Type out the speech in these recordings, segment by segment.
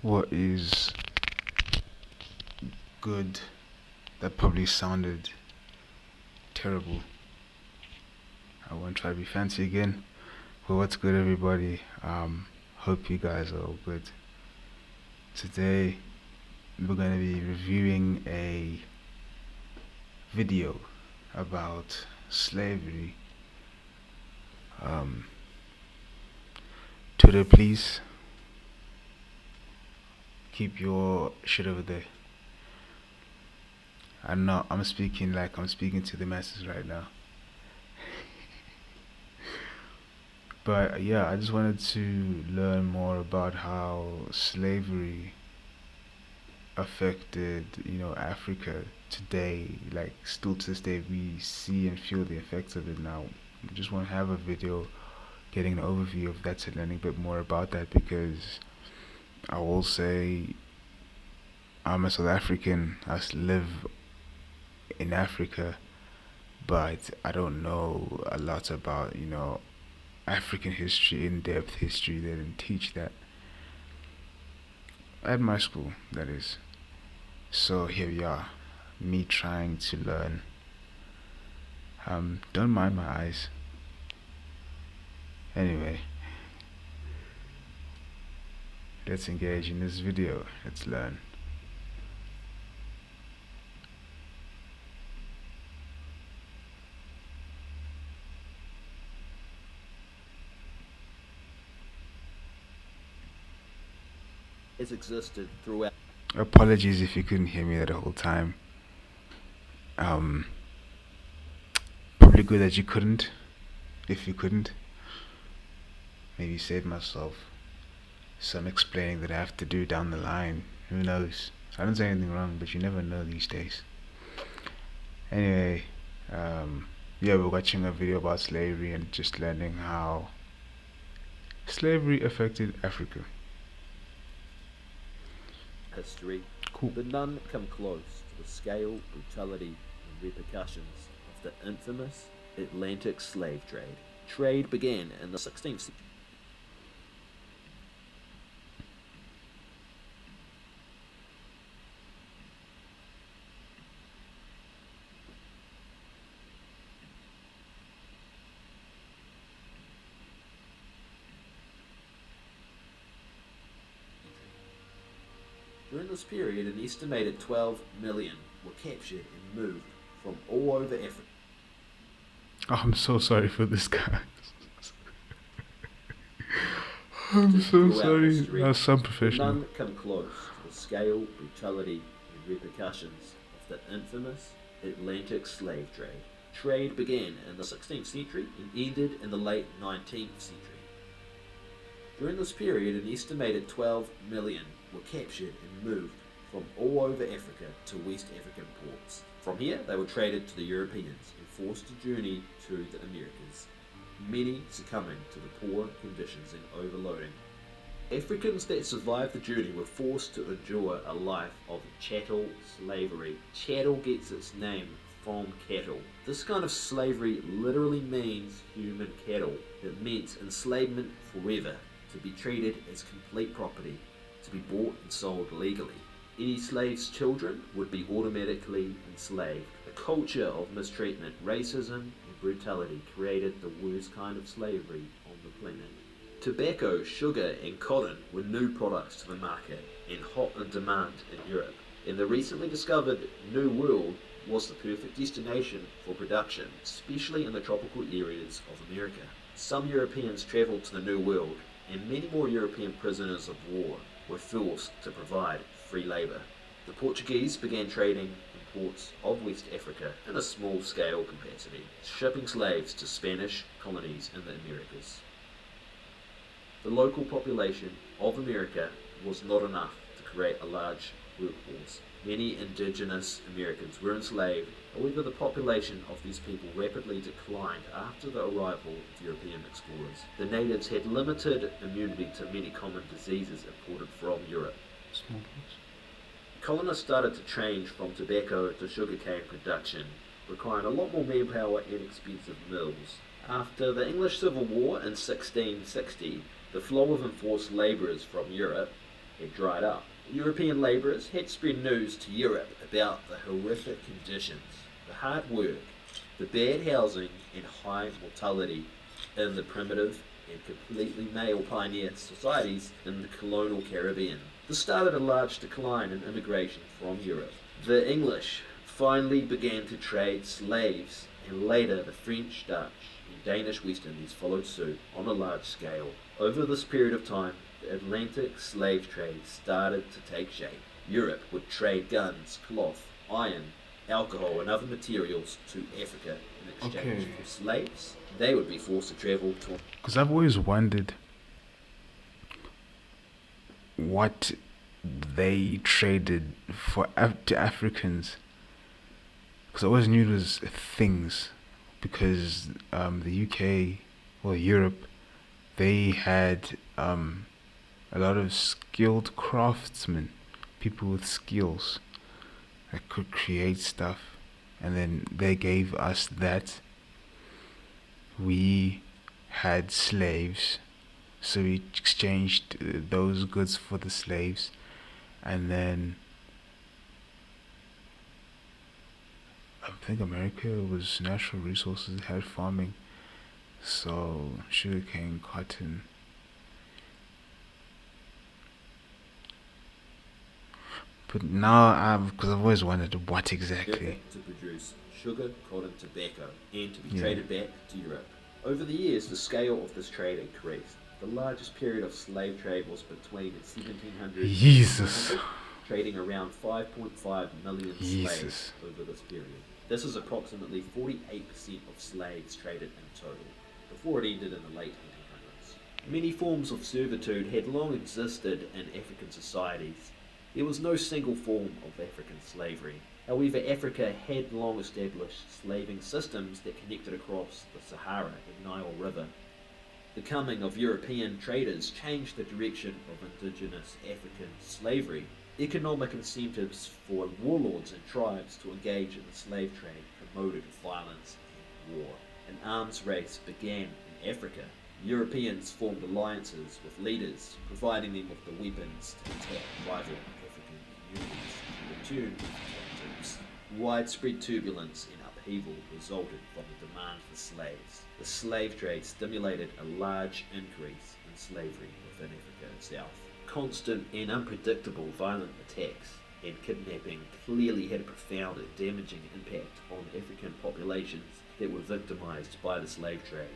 what is good that probably sounded terrible. I won't try to be fancy again. But what's good, everybody? Hope you guys are all good. Today we're going to be reviewing a video about slavery. Twitter, please keep your shit over there. I know I'm speaking like I'm speaking to the masses right now. But yeah, I just wanted to learn more about how slavery affected, Africa today. Like still to this day, we see and feel the effects of it now. I just want to have a video getting an overview of that and learning a bit more about that because I will say I'm a South African. Live in Africa, but I don't know a lot about, African history, in-depth history. They didn't teach that at my school, that is. So here we are, me trying to learn. Don't mind my eyes. Anyway, let's engage in this video. Let's learn. Has existed throughout. Apologies if you couldn't hear me the whole time. Um, Probably good that you couldn't. If you couldn't, maybe save myself some explaining that I have to do down the line. Who knows? I don't say anything wrong, but you never know these days. Anyway, yeah, we're watching a video about slavery and just learning how slavery affected Africa. History, Cool. but none come close to the scale, brutality, and repercussions of the infamous Atlantic slave trade. Trade began in the 16th century. During this period, an estimated 12 million were captured and moved from all over Africa. Oh, I'm so sorry for this guy. I'm so Throughout sorry. history, That's so but professional. none come close to the scale, brutality, and repercussions of the infamous Atlantic slave trade. Trade began in the 16th century and ended in the late 19th century. During this period, an estimated 12 million were captured and moved from all over Africa to West African ports. From here, they were traded to the Europeans and forced to journey to the Americas, many succumbing to the poor conditions and overloading. Africans that survived the journey were forced to endure a life of chattel slavery. Chattel gets its name from cattle. This kind of slavery literally means human cattle. It meant enslavement forever, to be treated as complete property, to be bought and sold legally. Any slave's children would be automatically enslaved. A culture of mistreatment, racism, and brutality created the worst kind of slavery on the planet. Tobacco, sugar, and cotton were new products to the market and hot in demand in Europe. And the recently discovered New World was the perfect destination for production, especially in the tropical areas of America. Some Europeans travelled to the New World, and many more European prisoners of war were forced to provide free labour. The Portuguese began trading in ports of West Africa in a small-scale capacity, shipping slaves to Spanish colonies in the Americas. The local population of America was not enough to create a large workforce. Many indigenous Americans were enslaved. However, the population of these people rapidly declined after the arrival of European explorers. The natives had limited immunity to many common diseases imported from Europe. Smallpox. Colonists started to change from tobacco to sugarcane production, requiring a lot more manpower and expensive mills. After the English Civil War in 1660, the flow of enforced labourers from Europe had dried up. European labourers had spread news to Europe about the horrific conditions, the hard work, the bad housing, and high mortality in the primitive and completely male pioneer societies in the colonial Caribbean. This started a large decline in immigration from Europe. The English finally began to trade slaves, and later the French, Dutch, and Danish West Indies followed suit on a large scale. Over this period of time, the Atlantic slave trade started to take shape. Europe would trade guns, cloth, iron, alcohol, and other materials to Africa in exchange Okay. for slaves. They would be forced to travel to. Because I've always wondered what they traded for to Africans. Because I always knew it was things. Because the UK, well, Europe, they had a lot of skilled craftsmen, people with skills that could create stuff. And then they gave us that. We had slaves, so we exchanged those goods for the slaves. And then I think America was natural resources, it had farming, so sugarcane, cotton. But now because I've always wondered what exactly. To produce sugar, cotton, tobacco, and to be Yeah. traded back to Europe. Over the years, the scale of this trade increased. The largest period of slave trade was between 1700 and Jesus. 1800, trading around 5.5 million slaves Jesus. over this period. This is approximately 48% of slaves traded in total, before it ended in the late 1800s. Many forms of servitude had long existed in African societies. There was no single form of African slavery. However, Africa had long established slaving systems that connected across the Sahara and Nile River. The coming of European traders changed the direction of indigenous African slavery. Economic incentives for warlords and tribes to engage in the slave trade promoted violence and war. An arms race began in Africa. Europeans formed alliances with leaders, providing them with the weapons to attack rival African communities in return for captives. Widespread turbulence and upheaval resulted from the demand for slaves. The slave trade stimulated a large increase in slavery within Africa itself. Constant and unpredictable violent attacks and kidnapping clearly had a profound and damaging impact on African populations that were victimized by the slave trade.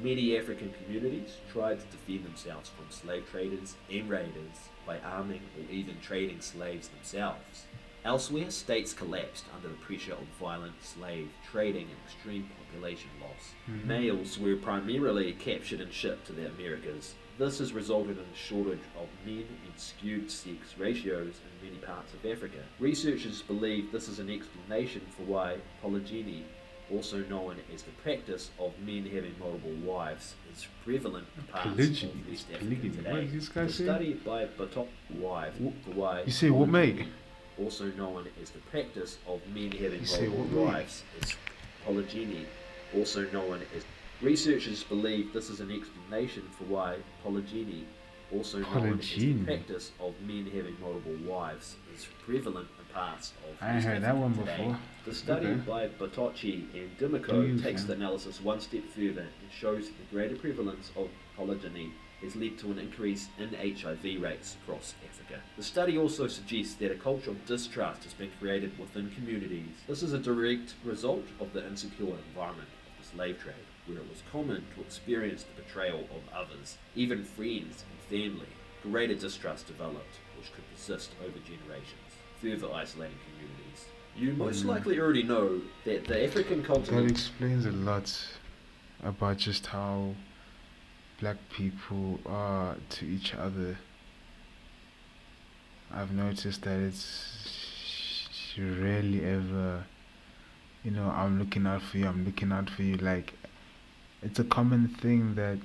Many African communities tried to defend themselves from slave traders and raiders by arming or even trading slaves themselves. Elsewhere, states collapsed under the pressure of violent slave trading and extreme population loss. Males were primarily captured and shipped to the Americas. This has resulted in a shortage of men and skewed sex ratios in many parts of Africa. Researchers believe this is an explanation for why polygyny, also known as the practice of men having multiple wives, is prevalent in parts Polygyny? of West It's Africa polygamy. today. What did this guy The say? study by Batok wife for why You say what, mate? also known as the practice of men having You say multiple what, mate? wives, is polygyny, also known as. Researchers believe this is an explanation for why polygyny, also known as the Polygyny? practice of men having multiple wives, is prevalent in parts of I ain't West heard that Africa one today. before. The study Okay. by Batocci and Do Dimico you, takes fam? the analysis one step further and shows that the greater prevalence of polygyny has led to an increase in HIV rates across Africa. The study also suggests that a culture of distrust has been created within communities. This is a direct result of the insecure environment of the slave trade, where it was common to experience the betrayal of others, even friends and family. Greater distrust developed, which could persist over generations, further isolating communities. You most likely already know that the African That continent. explains a lot about just how black people are to each other. I've noticed that it's rarely ever, I'm looking out for you, I'm looking out for you. Like, it's a common thing that,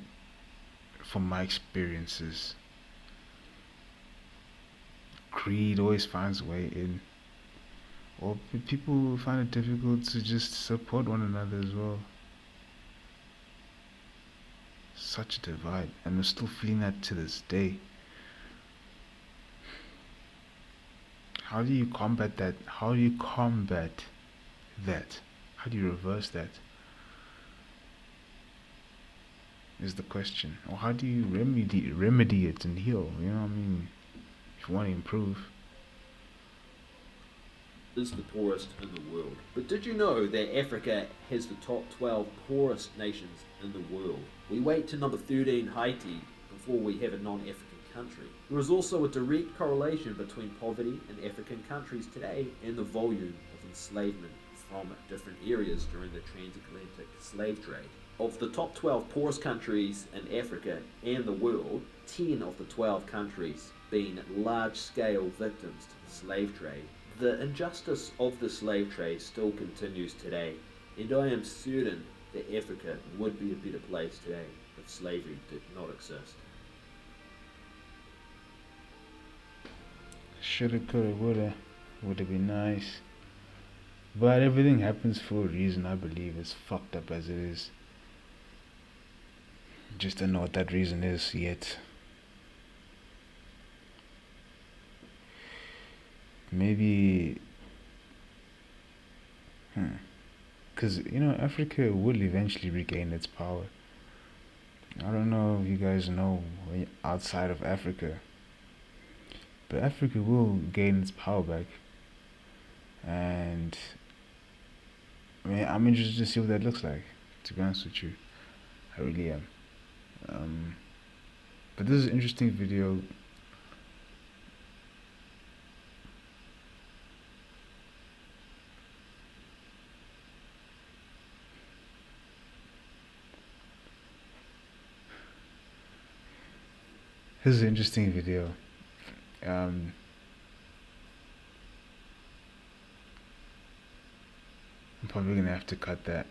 from my experiences, greed always finds a way in. Or people find it difficult to just support one another as well. Such a divide, and we're still feeling that to this day. How do you combat that? How do you combat that? How do you reverse that? Is the question. Or how do you remedy it and heal? You know what I mean? If you want to improve. Is the poorest in the world. But did you know that Africa has the top 12 poorest nations in the world? We wait to number 13, Haiti, before we have a non-African country. There is also a direct correlation between poverty in African countries today and the volume of enslavement from different areas during the transatlantic slave trade. Of the top 12 poorest countries in Africa and the world, 10 of the 12 countries being large-scale victims to the slave trade. The injustice of the slave trade still continues today, and I am certain that Africa would be a better place today if slavery did not exist. Shoulda, coulda, woulda. Woulda been nice. But everything happens for a reason, I believe. As fucked up as it is. Just don't know what that reason is yet. Maybe. Because, Africa will eventually regain its power. I don't know if you guys know outside of Africa. But Africa will gain its power back. And I'm interested to see what that looks like, to be honest with you. I really am. But this is an interesting video. This is an interesting video. I'm probably gonna have to cut that.